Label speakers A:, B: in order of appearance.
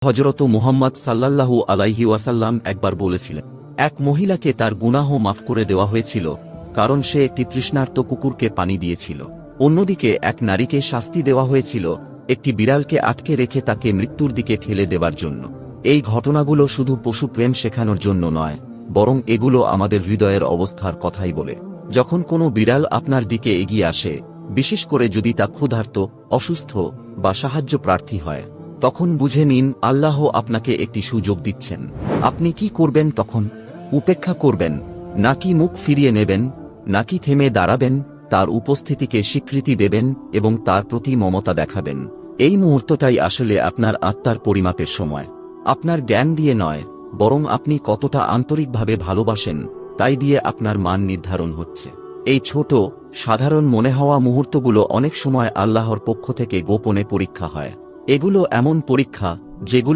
A: হযরত মুহাম্মদ সাল্লাল্লাহু আলাইহি ওয়াসাল্লাম একবার বলেছিলেন, এক মহিলাকে তার গুনাহ মাফ করে দেওয়া হয়েছিল, কারণ সে একটি তৃষ্ণার্ত কুকুরকে পানি দিয়েছিল। অন্যদিকে এক নারীকে শাস্তি দেওয়া হয়েছিল একটি বিড়ালকে আটকে রেখে তাকে মৃত্যুর দিকে ঠেলে দেবার জন্য। এই ঘটনাগুলো শুধু পশু প্রেম শেখানোর জন্য নয়, বরং এগুলো আমাদের হৃদয়ের অবস্থার কথাই বলে। যখন কোনো বিড়াল আপনার দিকে এগিয়ে আসে, বিশেষ করে যদি তা ক্ষুধার্ত, অসুস্থ বা সাহায্য প্রার্থী হয়, তখন বুঝে নিন আল্লাহ আপনাকে একটি সুযোগ দিচ্ছেন। আপনি কি করবেন তখন? উপেক্ষা করবেন, নাকি মুখ ফিরিয়ে নেবেন, নাকি থেমে দাঁড়াবেন, তার উপস্থিতিকে স্বীকৃতি দেবেন এবং তার প্রতি মমতা দেখাবেন? এই মুহূর্তটাই আসলে আপনার আত্মার পরিমাপের সময়। আপনার জ্ঞান দিয়ে নয়, বরং আপনি কতটা আন্তরিকভাবে ভালোবাসেন তাই দিয়ে আপনার মান নির্ধারণ হচ্ছে। এই ছোট, সাধারণ মনে হওয়া মুহূর্তগুলো অনেক সময় আল্লাহর পক্ষ থেকে গোপনে পরীক্ষা হয়। এগুলো এমন পরীক্ষা যেগুলো